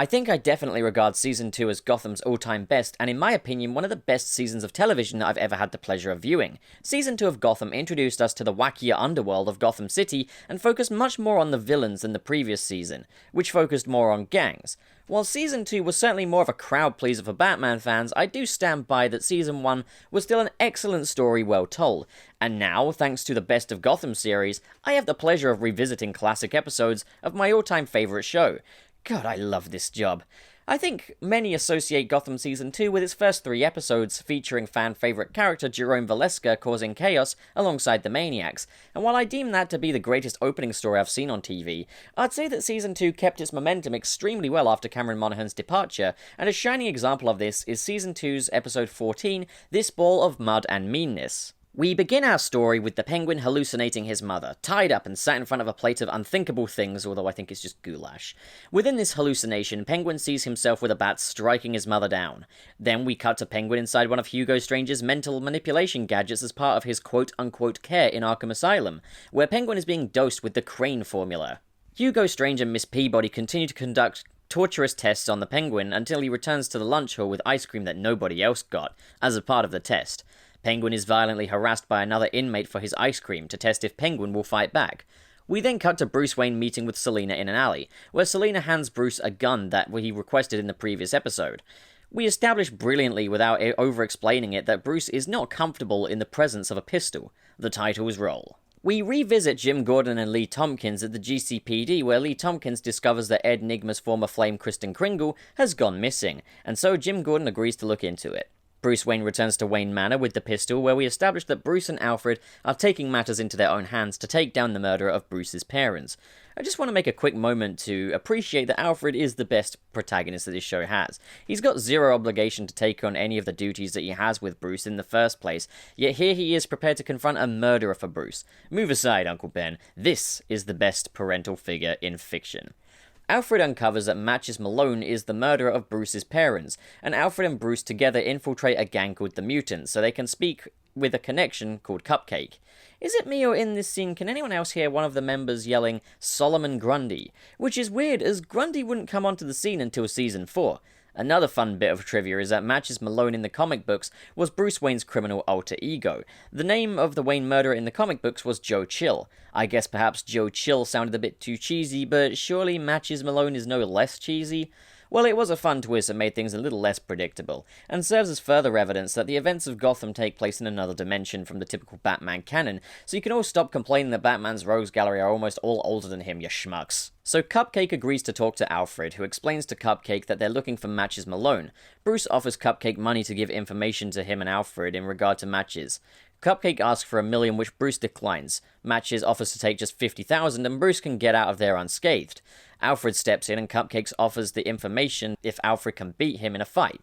I think I definitely regard Season 2 as Gotham's all-time best, and in my opinion, one of the best seasons of television that I've ever had the pleasure of viewing. Season 2 of Gotham introduced us to the wackier underworld of Gotham City, and focused much more on the villains than the previous season, which focused more on gangs. While Season 2 was certainly more of a crowd pleaser for Batman fans, I do stand by that Season 1 was still an excellent story well told, and now, thanks to the Best of Gotham series, I have the pleasure of revisiting classic episodes of my all-time favourite show. God, I love this job. I think many associate Gotham Season 2 with its first 3 episodes, featuring fan-favourite character Jerome Valeska causing chaos alongside the Maniacs, and while I deem that to be the greatest opening story I've seen on TV, I'd say that Season 2 kept its momentum extremely well after Cameron Monaghan's departure, and a shining example of this is Season 2's episode 14, This Ball of Mud and Meanness. We begin our story with the Penguin hallucinating his mother, tied up and sat in front of a plate of unthinkable things, although I think it's just goulash. Within this hallucination, Penguin sees himself with a bat striking his mother down. Then we cut to Penguin inside one of Hugo Strange's mental manipulation gadgets as part of his quote-unquote care in Arkham Asylum, where Penguin is being dosed with the Crane formula. Hugo Strange and Miss Peabody continue to conduct torturous tests on the Penguin until he returns to the lunch hall with ice cream that nobody else got, as a part of the test. Penguin is violently harassed by another inmate for his ice cream to test if Penguin will fight back. We then cut to Bruce Wayne meeting with Selina in an alley, where Selina hands Bruce a gun that he requested in the previous episode. We establish brilliantly without over-explaining it that Bruce is not comfortable in the presence of a pistol. The titles roll. We revisit Jim Gordon and Lee Tompkins at the GCPD, where Lee Tompkins discovers that Ed Nigma's former flame Kristen Kringle has gone missing, and so Jim Gordon agrees to look into it. Bruce Wayne returns to Wayne Manor with the pistol, where we establish that Bruce and Alfred are taking matters into their own hands to take down the murderer of Bruce's parents. I just want to make a quick moment to appreciate that Alfred is the best protagonist that this show has. He's got zero obligation to take on any of the duties that he has with Bruce in the first place, yet here he is prepared to confront a murderer for Bruce. Move aside, Uncle Ben. This is the best parental figure in fiction. Alfred uncovers that Matches Malone is the murderer of Bruce's parents, and Alfred and Bruce together infiltrate a gang called the Mutants, so they can speak with a connection called Cupcake. Is it me, or in this scene can anyone else hear one of the members yelling Solomon Grundy? Which is weird, as Grundy wouldn't come onto the scene until Season 4. Another fun bit of trivia is that Matches Malone in the comic books was Bruce Wayne's criminal alter ego. The name of the Wayne murderer in the comic books was Joe Chill. I guess perhaps Joe Chill sounded a bit too cheesy, but surely Matches Malone is no less cheesy? Well, it was a fun twist that made things a little less predictable, and serves as further evidence that the events of Gotham take place in another dimension from the typical Batman canon, so you can all stop complaining that Batman's rogues gallery are almost all older than him, you schmucks. So Cupcake agrees to talk to Alfred, who explains to Cupcake that they're looking for Matches Malone. Bruce offers Cupcake money to give information to him and Alfred in regard to Matches. Cupcake asks for $1 million, which Bruce declines. Matches offers to take just $50,000, and Bruce can get out of there unscathed. Alfred steps in, and Cupcake offers the information if Alfred can beat him in a fight.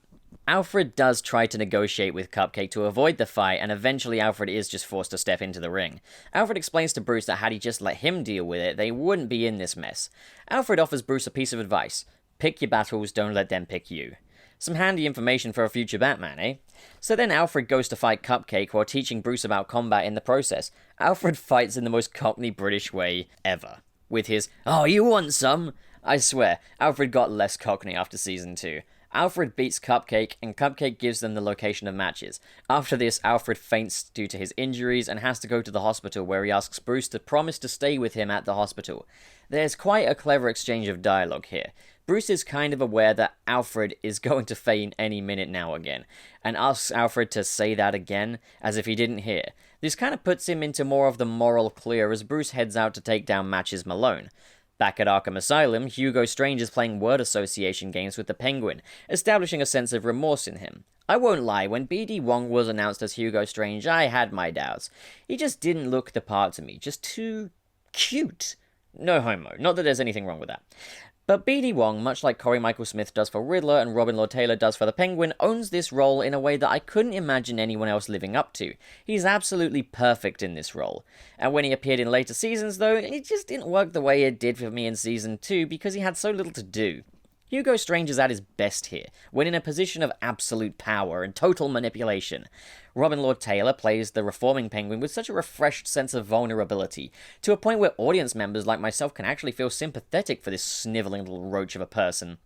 Alfred does try to negotiate with Cupcake to avoid the fight, and eventually Alfred is just forced to step into the ring. Alfred explains to Bruce that had he just let him deal with it, they wouldn't be in this mess. Alfred offers Bruce a piece of advice. Pick your battles, don't let them pick you. Some handy information for a future Batman, eh? So then Alfred goes to fight Cupcake while teaching Bruce about combat in the process. Alfred fights in the most Cockney British way ever. With his, "Oh, you want some?" I swear, Alfred got less Cockney after Season 2. Alfred beats Cupcake, and Cupcake gives them the location of Matches. After this, Alfred faints due to his injuries and has to go to the hospital, where he asks Bruce to promise to stay with him at the hospital. There's quite a clever exchange of dialogue here. Bruce is kind of aware that Alfred is going to faint any minute now again, and asks Alfred to say that again, as if he didn't hear. This kind of puts him into more of the moral clear as Bruce heads out to take down Matches Malone. Back at Arkham Asylum, Hugo Strange is playing word association games with the Penguin, establishing a sense of remorse in him. I won't lie, when B.D. Wong was announced as Hugo Strange, I had my doubts. He just didn't look the part to me, just too cute. No homo, not that there's anything wrong with that. But B.D. Wong, much like Corey Michael Smith does for Riddler and Robin Lord Taylor does for the Penguin, owns this role in a way that I couldn't imagine anyone else living up to. He's absolutely perfect in this role. And when he appeared in later seasons, though, it just didn't work the way it did for me in Season 2 because he had so little to do. Hugo Strange is at his best here, when in a position of absolute power and total manipulation. Robin Lord Taylor plays the reforming Penguin with such a refreshed sense of vulnerability, to a point where audience members like myself can actually feel sympathetic for this snivelling little roach of a person.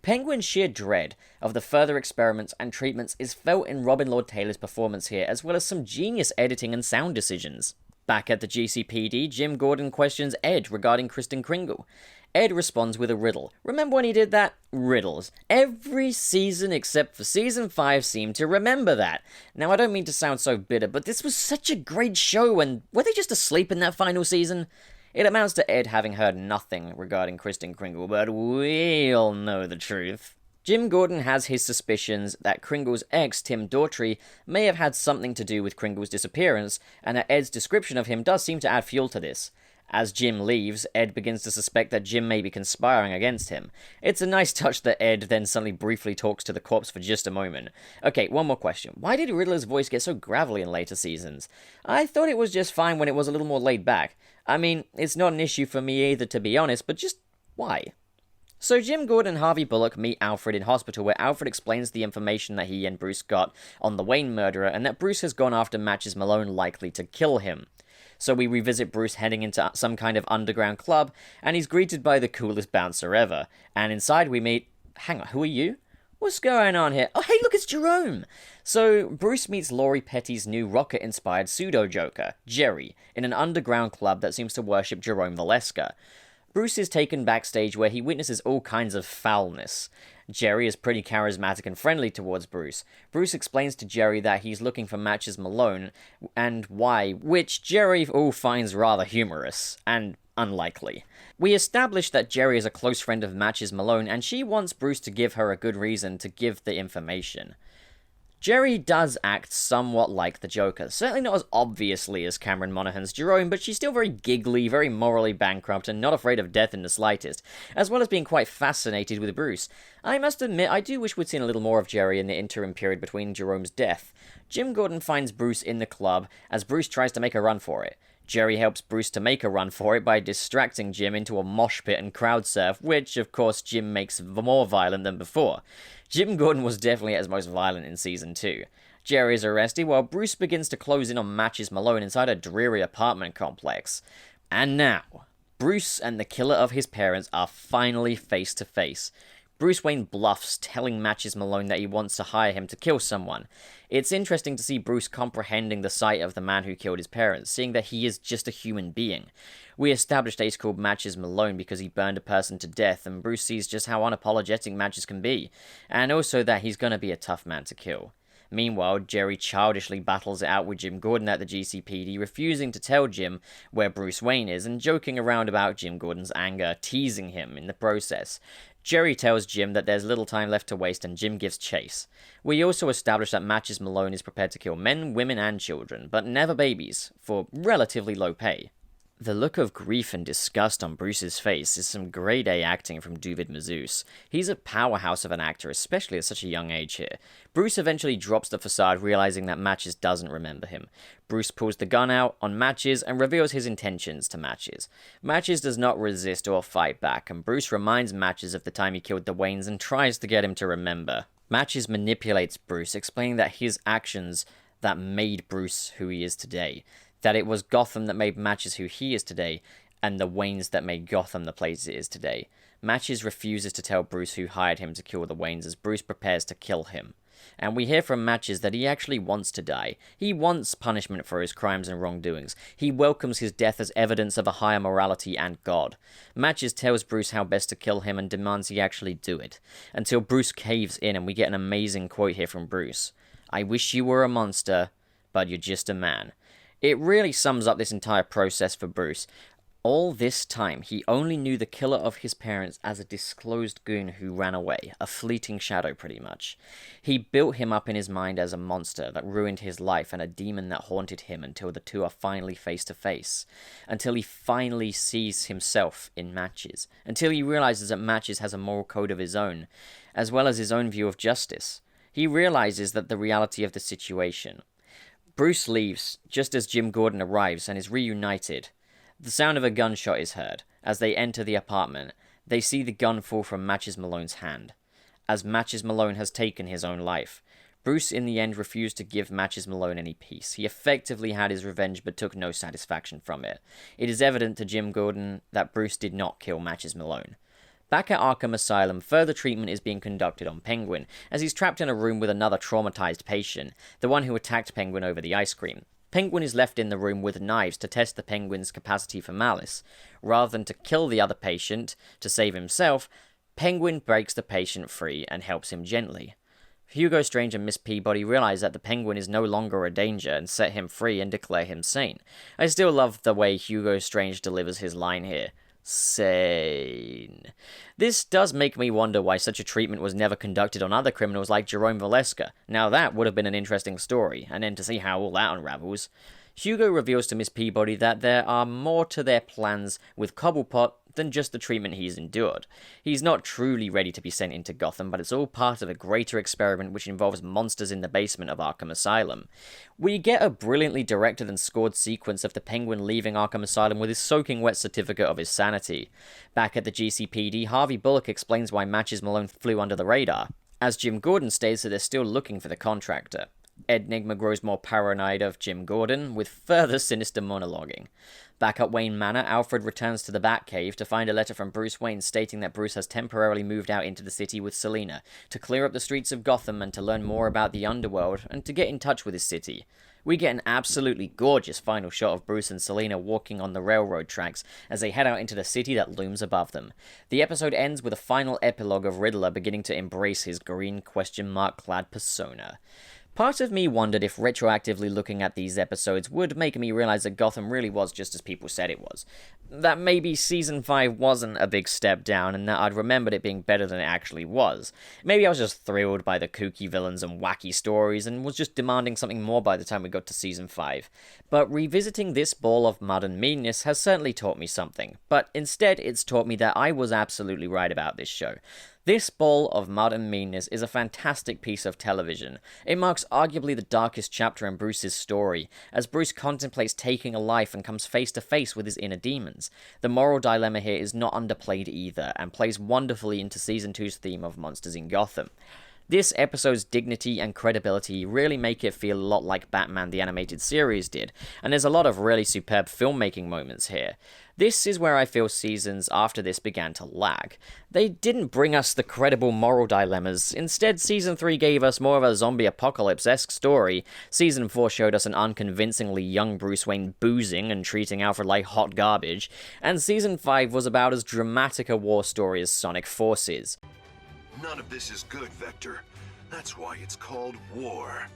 Penguin's sheer dread of the further experiments and treatments is felt in Robin Lord Taylor's performance here, as well as some genius editing and sound decisions. Back at the GCPD, Jim Gordon questions Ed regarding Kristen Kringle. Ed responds with a riddle. Remember when he did that? Riddles. Every season except for season 5 seemed to remember that. Now, I don't mean to sound so bitter, but this was such a great show, and were they just asleep in that final season? It amounts to Ed having heard nothing regarding Kristen Kringle, but we all know the truth. Jim Gordon has his suspicions that Kringle's ex, Tim Daughtry, may have had something to do with Kringle's disappearance, and that Ed's description of him does seem to add fuel to this. As Jim leaves, Ed begins to suspect that Jim may be conspiring against him. It's a nice touch that Ed then suddenly briefly talks to the corpse for just a moment. Okay, one more question. Why did Riddler's voice get so gravelly in later seasons? I thought it was just fine when it was a little more laid back. I mean, it's not an issue for me either, to be honest, but just why? So Jim Gordon and Harvey Bullock meet Alfred in hospital, where Alfred explains the information that he and Bruce got on the Wayne murderer, and that Bruce has gone after Matches Malone, likely to kill him. So we revisit Bruce heading into some kind of underground club, and he's greeted by the coolest bouncer ever. And inside we meet... Hang on, who are you? What's going on here? Oh, hey, look, it's Jerome! So, Bruce meets Laurie Petty's new rocket-inspired pseudo-Joker, Jerry, in an underground club that seems to worship Jerome Valeska. Bruce is taken backstage where he witnesses all kinds of foulness. Jerry is pretty charismatic and friendly towards Bruce. Bruce explains to Jerry that he's looking for Matches Malone, and why, which Jerry all finds rather humorous, and unlikely. We establish that Jerry is a close friend of Matches Malone, and she wants Bruce to give her a good reason to give the information. Jerry does act somewhat like the Joker, certainly not as obviously as Cameron Monaghan's Jerome, but she's still very giggly, very morally bankrupt, and not afraid of death in the slightest, as well as being quite fascinated with Bruce. I must admit, I do wish we'd seen a little more of Jerry in the interim period between Jerome's death. Jim Gordon finds Bruce in the club, as Bruce tries to make a run for it. Jerry helps Bruce to make a run for it by distracting Jim into a mosh pit and crowd surf, which, of course, Jim makes more violent than before. Jim Gordon was definitely at his most violent in Season 2. Jerry is arrested while Bruce begins to close in on Matches Malone inside a dreary apartment complex. And now, Bruce and the killer of his parents are finally face to face. Bruce Wayne bluffs, telling Matches Malone that he wants to hire him to kill someone. It's interesting to see Bruce comprehending the sight of the man who killed his parents, seeing that he is just a human being. We established that he's called Matches Malone because he burned a person to death, and Bruce sees just how unapologetic Matches can be, and also that he's gonna be a tough man to kill. Meanwhile, Jerry childishly battles it out with Jim Gordon at the GCPD, refusing to tell Jim where Bruce Wayne is, and joking around about Jim Gordon's anger, teasing him in the process. Jerry tells Jim that there's little time left to waste, and Jim gives chase. We also establish that Matches Malone is prepared to kill men, women, and children, but never babies, for relatively low pay. The look of grief and disgust on Bruce's face is some grade A acting from David Mazouz. He's a powerhouse of an actor, especially at such a young age here. Bruce eventually drops the facade, realizing that Matches doesn't remember him. Bruce pulls the gun out on Matches and reveals his intentions to Matches. Matches does not resist or fight back, and Bruce reminds Matches of the time he killed the Waynes and tries to get him to remember. Matches manipulates Bruce, explaining that his actions that made Bruce who he is today. That it was Gotham that made Matches who he is today, and the Waynes that made Gotham the place it is today. Matches refuses to tell Bruce who hired him to kill the Waynes as Bruce prepares to kill him. And we hear from Matches that he actually wants to die. He wants punishment for his crimes and wrongdoings. He welcomes his death as evidence of a higher morality and God. Matches tells Bruce how best to kill him and demands he actually do it. Until Bruce caves in, and we get an amazing quote here from Bruce. "I wish you were a monster, but you're just a man." It really sums up this entire process for Bruce. All this time, he only knew the killer of his parents as a disclosed goon who ran away, a fleeting shadow pretty much. He built him up in his mind as a monster that ruined his life and a demon that haunted him until the two are finally face to face. Until he finally sees himself in Matches. Until he realizes that Matches has a moral code of his own, as well as his own view of justice. He realizes that the reality of the situation. Bruce leaves just as Jim Gordon arrives and is reunited. The sound of a gunshot is heard. As they enter the apartment, they see the gun fall from Matches Malone's hand. As Matches Malone has taken his own life, Bruce in the end refused to give Matches Malone any peace. He effectively had his revenge but took no satisfaction from it. It is evident to Jim Gordon that Bruce did not kill Matches Malone. Back at Arkham Asylum, further treatment is being conducted on Penguin, as he's trapped in a room with another traumatized patient, the one who attacked Penguin over the ice cream. Penguin is left in the room with knives to test the Penguin's capacity for malice. Rather than to kill the other patient to save himself, Penguin breaks the patient free and helps him gently. Hugo Strange and Miss Peabody realize that the Penguin is no longer a danger and set him free and declare him sane. I still love the way Hugo Strange delivers his line here. Sane. This does make me wonder why such a treatment was never conducted on other criminals like Jerome Valeska. Now that would have been an interesting story, and then to see how all that unravels. Hugo reveals to Miss Peabody that there are more to their plans with Cobblepot than just the treatment he's endured. He's not truly ready to be sent into Gotham, but it's all part of a greater experiment which involves monsters in the basement of Arkham Asylum. We get a brilliantly directed and scored sequence of the Penguin leaving Arkham Asylum with his soaking wet certificate of his sanity. Back at the GCPD, Harvey Bullock explains why Matches Malone flew under the radar, as Jim Gordon states that they're still looking for the contractor. Ed Nigma grows more paranoid of Jim Gordon, with further sinister monologuing. Back at Wayne Manor, Alfred returns to the Batcave to find a letter from Bruce Wayne stating that Bruce has temporarily moved out into the city with Selina, to clear up the streets of Gotham and to learn more about the underworld, and to get in touch with his city. We get an absolutely gorgeous final shot of Bruce and Selina walking on the railroad tracks as they head out into the city that looms above them. The episode ends with a final epilogue of Riddler beginning to embrace his green question mark clad persona. Part of me wondered if retroactively looking at these episodes would make me realize that Gotham really was just as people said it was. That maybe Season 5 wasn't a big step down, and that I'd remembered it being better than it actually was. Maybe I was just thrilled by the kooky villains and wacky stories, and was just demanding something more by the time we got to Season 5. But revisiting this ball of mud and meanness has certainly taught me something. But instead, it's taught me that I was absolutely right about this show. This ball of mud and meanness is a fantastic piece of television. It marks arguably the darkest chapter in Bruce's story, as Bruce contemplates taking a life and comes face to face with his inner demons. The moral dilemma here is not underplayed either, and plays wonderfully into Season 2's theme of monsters in Gotham. This episode's dignity and credibility really make it feel a lot like Batman the Animated Series did, and there's a lot of really superb filmmaking moments here. This is where I feel seasons after this began to lag. They didn't bring us the credible moral dilemmas. Instead, Season 3 gave us more of a zombie apocalypse-esque story. Season 4 showed us an unconvincingly young Bruce Wayne boozing and treating Alfred like hot garbage. And Season 5 was about as dramatic a war story as Sonic Forces. None of this is good, Vector. That's why it's called war.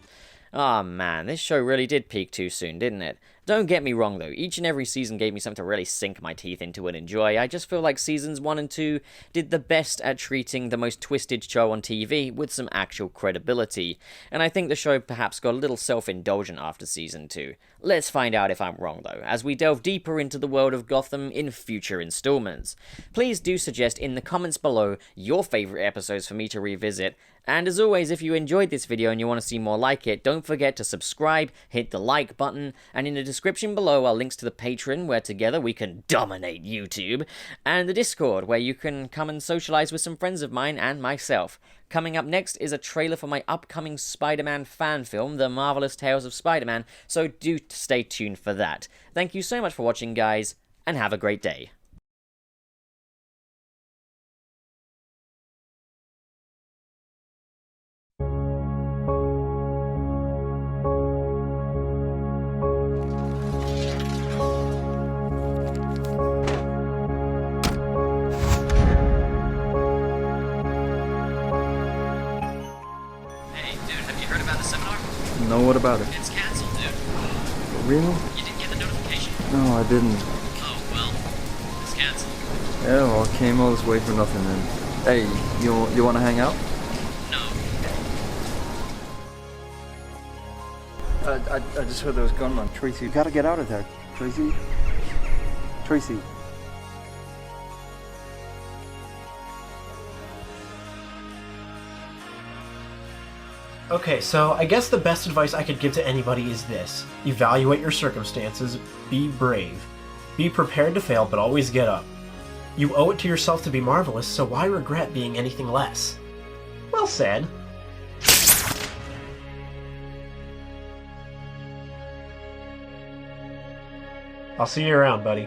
Aw man, this show really did peak too soon, didn't it? Don't get me wrong though, each and every season gave me something to really sink my teeth into and enjoy. I just feel like Seasons 1 and 2 did the best at treating the most twisted show on TV with some actual credibility, and I think the show perhaps got a little self-indulgent after Season 2. Let's find out if I'm wrong though, as we delve deeper into the world of Gotham in future installments. Please do suggest in the comments below your favourite episodes for me to revisit, and as always, if you enjoyed this video and you want to see more like it, don't forget to subscribe, hit the like button, and in the description below are links to the Patreon, where together we can dominate YouTube, and the Discord, where you can come and socialize with some friends of mine and myself. Coming up next is a trailer for my upcoming Spider-Man fan film, The Marvelous Tales of Spider-Man, so do stay tuned for that. Thank you so much for watching, guys, and have a great day. No, what about it? It's cancelled, dude. Really? You didn't get the notification? No, I didn't. Oh, well, it's cancelled. Yeah, well, I came all this way for nothing then. Hey, you want to hang out? No. I just heard there was a gunman. Tracy, you gotta get out of there. Tracy? Tracy. Okay, so I guess the best advice I could give to anybody is this. Evaluate your circumstances, be brave. Be prepared to fail, but always get up. You owe it to yourself to be marvelous, so why regret being anything less? Well said. I'll see you around, buddy.